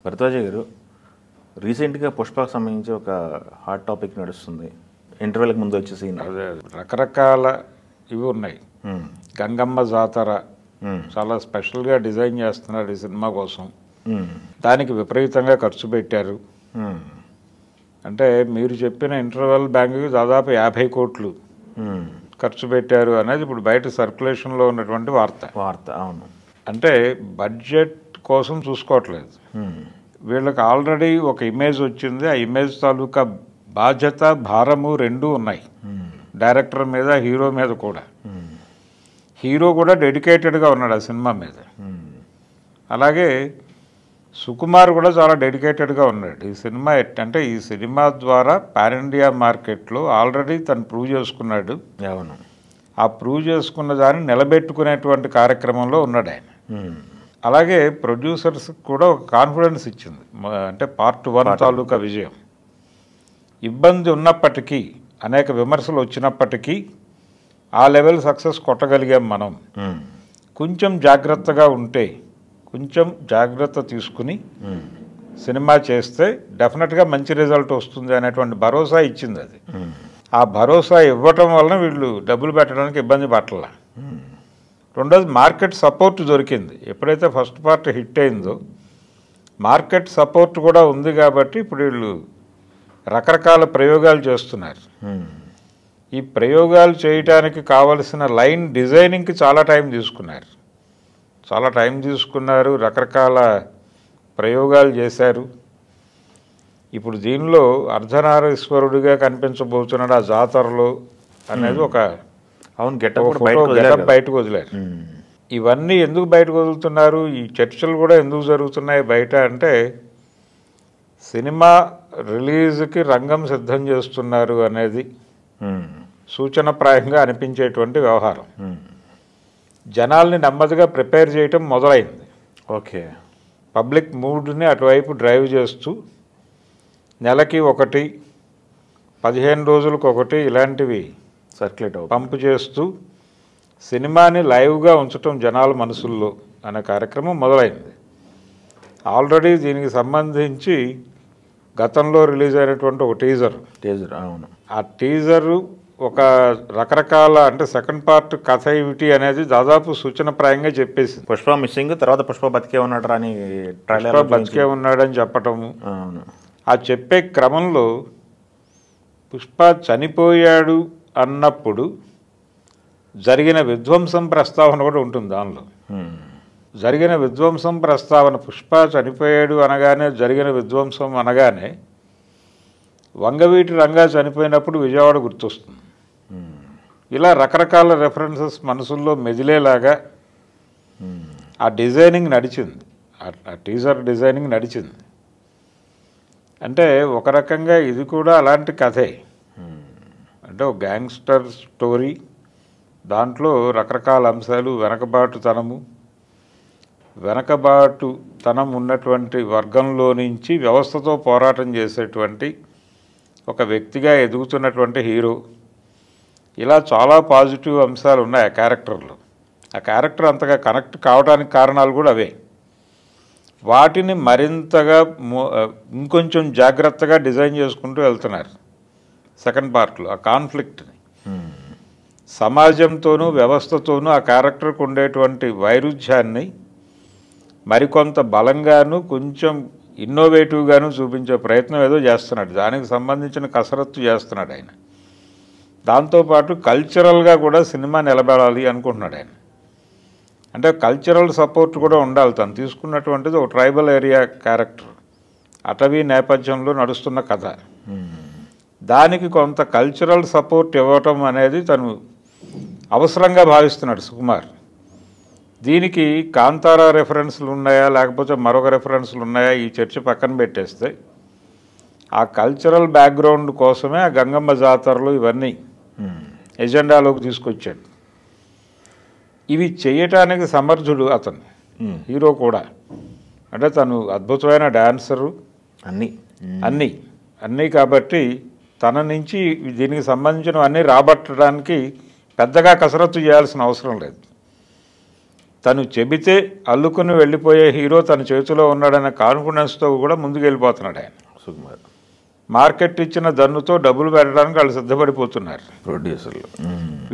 భరద్వాజ గారు రీసెంట్గా పుష్పకు సంబంధించి ఒక హాట్ టాపిక్ నడుస్తుంది. ఇంటర్వెల్కి ముందు వచ్చే సీన్ అదే రకరకాల ఇవి ఉన్నాయి. గంగమ్మ జాతర చాలా స్పెషల్గా డిజైన్ చేస్తున్నారు ఈ సినిమా కోసం. దానికి విపరీతంగా ఖర్చు పెట్టారు. అంటే మీరు చెప్పిన ఇంటర్వెల్ బ్యాంకుకి దాదాపు 50 కోట్లు ఖర్చు పెట్టారు అనేది ఇప్పుడు బయట సర్క్యులేషన్లో ఉన్నటువంటి వార్త. అవును. అంటే బడ్జెట్ కోసం చూసుకోవట్లేదు. వీళ్ళకి ఆల్రెడీ ఒక ఇమేజ్ వచ్చింది. ఆ ఇమేజ్ తాలూకా బాధ్యత భారము రెండూ ఉన్నాయి, డైరెక్టర్ మీద హీరో మీద కూడా. హీరో కూడా డెడికేటెడ్గా ఉన్నాడు ఆ సినిమా మీద. అలాగే సుకుమార్ కూడా చాలా డెడికేటెడ్గా ఉన్నాడు. ఈ సినిమా అంటే ఈ సినిమా ద్వారా పాన్ ఇండియా మార్కెట్లో ఆల్రెడీ తను ప్రూవ్ చేసుకున్నాడు. అవును. ఆ ప్రూవ్ చేసుకున్న దాన్ని నిలబెట్టుకునేటువంటి కార్యక్రమంలో ఉన్నాడు ఆయన. అలాగే ప్రొడ్యూసర్స్ కూడా ఒక కాన్ఫిడెన్స్ ఇచ్చింది. అంటే పార్ట్ 1 తాలూకా విజయం. ఇబ్బంది ఉన్నప్పటికీ, అనేక విమర్శలు వచ్చినప్పటికీ ఆ లెవెల్ సక్సెస్ కొట్టగలిగాం మనం. కొంచెం జాగ్రత్తగా ఉంటే, కొంచెం జాగ్రత్త తీసుకుని సినిమా చేస్తే డెఫినెట్గా మంచి రిజల్ట్ వస్తుంది అనేటువంటి భరోసా ఇచ్చింది అది. ఆ భరోసా ఇవ్వటం వలన వీళ్ళు డబ్బులు పెట్టడానికి ఇబ్బంది పట్టల. రెండోది మార్కెట్ సపోర్ట్ దొరికింది. ఎప్పుడైతే ఫస్ట్ పార్ట్ హిట్ అయిందో మార్కెట్ సపోర్ట్ కూడా ఉంది కాబట్టి ఇప్పుడు వీళ్ళు రకరకాల ప్రయోగాలు చేస్తున్నారు. ఈ ప్రయోగాలు చేయడానికి కావలసిన లైన్ డిజైనింగ్కి చాలా టైం తీసుకున్నారు. రకరకాల ప్రయోగాలు చేశారు. ఇప్పుడు దీనిలో అర్ధనారీశ్వరుడిగా కనిపించబోతున్నాడు ఆ జాతరలో అనేది ఒక గెటప్ బయటకు వదిలారు. ఇవన్నీ ఎందుకు బయటకు వదులుతున్నారు? ఈ చర్చలు కూడా ఎందుకు జరుగుతున్నాయి బయట అంటే, సినిమా రిలీజ్కి రంగం సిద్ధం చేస్తున్నారు అనేది సూచనప్రాయంగా అనిపించేటువంటి వ్యవహారం. జనాల్ని నెమ్మదిగా ప్రిపేర్ చేయటం మొదలైంది. ఓకే. పబ్లిక్ మూడ్ని అటువైపు డ్రైవ్ చేస్తూ నెలకి ఒకటి, 15 రోజులకు ఒకటి ఇలాంటివి సర్క్యులేట్ పంపు చేస్తూ సినిమాని లైవ్గా ఉంచటం జనాల మనసుల్లో అనే కార్యక్రమం మొదలైంది. ఆల్రెడీ దీనికి సంబంధించి గతంలో రిలీజ్ అయినటువంటి ఒక టీజర్. అవును. ఆ టీజరు ఒక రకరకాల అంటే సెకండ్ పార్ట్ కథ ఏమిటి అనేది దాదాపు సూచనప్రాయంగా చెప్పేసింది. పుష్ప మిస్సింగ్, తర్వాత పుష్ప బతికే ఉన్నాడు అని బతికే ఉన్నాడని చెప్పటము. అవును. ఆ చెప్పే క్రమంలో పుష్ప చనిపోయాడు అన్నప్పుడు జరిగిన విధ్వంసం ప్రస్తావన కూడా ఉంటుంది దానిలో. జరిగిన విధ్వంసం ప్రస్తావన, పుష్ప చనిపోయాడు అనగానే జరిగిన విధ్వంసం అనగానే వంగవీటి రంగా చనిపోయినప్పుడు విజయవాడ గుర్తొస్తుంది. ఇలా రకరకాల రెఫరెన్సెస్ మనసుల్లో మెదిలేలాగా ఆ డిజైనింగ్ నడిచింది. ఆ టీజర్ డిజైనింగ్ నడిచింది. అంటే ఒక రకంగా ఇది కూడా అలాంటి కథే. అంటే ఒక గ్యాంగ్స్టర్ స్టోరీ, దాంట్లో రకరకాల అంశాలు, వెనకబాటుతనం ఉన్నటువంటి వర్గంలో నుంచి వ్యవస్థతో పోరాటం చేసేటువంటి ఒక వ్యక్తిగా ఎదుగుతున్నటువంటి హీరో, ఇలా చాలా పాజిటివ్ అంశాలు ఉన్నాయి ఆ క్యారెక్టర్లో. ఆ క్యారెక్టర్ అంతగా కనెక్ట్ కావడానికి కారణాలు కూడా అవే. వాటిని మరింతగా ఇంకొంచెం జాగ్రత్తగా డిజైన్ చేసుకుంటూ వెళ్తున్నారు సెకండ్ పార్ట్లో. ఆ కాన్ఫ్లిక్ట్ని సమాజంతోనూ వ్యవస్థతోనూ ఆ క్యారెక్టర్కి ఉండేటువంటి వైరుధ్యాన్ని మరికొంత బలంగాను, కొంచెం ఇన్నోవేటివ్గాను చూపించే ప్రయత్నం ఏదో చేస్తున్నాడు. దానికి సంబంధించిన కసరత్తు చేస్తున్నాడు ఆయన. దాంతోపాటు కల్చరల్గా కూడా సినిమా నిలబడాలి అనుకుంటున్నాడు ఆయన. అంటే కల్చరల్ సపోర్ట్ కూడా ఉండాలి. తను తీసుకున్నటువంటిది ఒక ట్రైబల్ ఏరియా క్యారెక్టర్, అటవీ నేపథ్యంలో నడుస్తున్న కథ. దానికి కొంత కల్చరల్ సపోర్ట్ ఇవ్వటం అనేది తను అవసరంగా భావిస్తున్నాడు సుకుమార్. దీనికి కాంతారా రెఫరెన్స్లు ఉన్నాయా, లేకపోతే మరొక రెఫరెన్స్లు ఉన్నాయా, ఈ చర్చ పక్కన పెట్టేస్తే ఆ కల్చరల్ బ్యాక్గ్రౌండ్ కోసమే ఆ గంగమ్మ జాతరలు ఇవన్నీ ఎజెండాలోకి తీసుకొచ్చాడు. ఇవి చేయటానికి సమర్థుడు అతను, హీరో కూడా. అంటే తను అద్భుతమైన డాన్సరు, అన్నీ కాబట్టి తన నుంచి దీనికి సంబంధించినవన్నీ రాబట్టడానికి పెద్దగా కసరత్తు చేయాల్సిన అవసరం లేదు. తను చెబితే అల్లుకుని వెళ్ళిపోయే హీరో తన చేతిలో ఉన్నాడన్న కాన్ఫిడెన్స్తో కూడా ముందుకు వెళ్ళిపోతున్నాడు ఆయన. సుకుమార్ మార్కెట్ ఇచ్చిన దన్నుతో డబ్బులు పెట్టడానికి వాళ్ళు సిద్ధపడిపోతున్నారు ప్రొడ్యూసర్లు.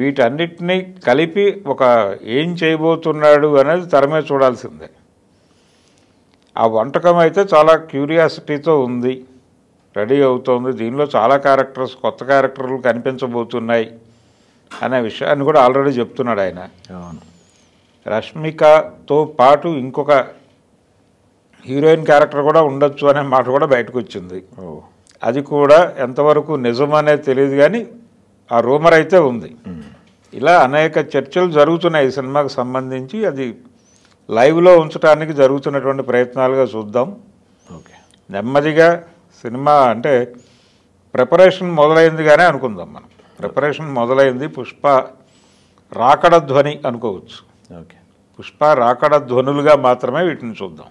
వీటన్నిటినీ కలిపి ఒక ఏం చేయబోతున్నాడు అనేది తెర మీద చూడాల్సిందే. ఆ వంటకం అయితే చాలా క్యూరియాసిటీతో ఉంది, రెడీ అవుతోంది. దీనిలో చాలా క్యారెక్టర్స్, కొత్త క్యారెక్టర్లు కనిపించబోతున్నాయి అనే విషయాన్ని కూడా ఆల్రెడీ చెప్తున్నాడు ఆయన. అవును. రష్మికతో పాటు ఇంకొక హీరోయిన్ క్యారెక్టర్ కూడా ఉండొచ్చు అనే మాట కూడా బయటకు వచ్చింది. అది కూడా ఎంతవరకు నిజమనేది తెలియదు, కానీ ఆ రూమర్ అయితే ఉంది. ఇలా అనేక చర్చలు జరుగుతున్నాయి ఈ సినిమాకు సంబంధించి. అది లైవ్లో ఉంచడానికి జరుగుతున్నటువంటి ప్రయత్నాలుగా చూద్దాం. ఓకే, నెమ్మదిగా సినిమా అంటే ప్రిపరేషన్ మొదలైందిగానే అనుకుందాం మనం. ప్రిపరేషన్ మొదలైంది. పుష్ప రాకడ ధ్వని అనుకోవచ్చు. ఓకే, పుష్ప రాకడ ధ్వనులుగా మాత్రమే వీటిని చూద్దాం.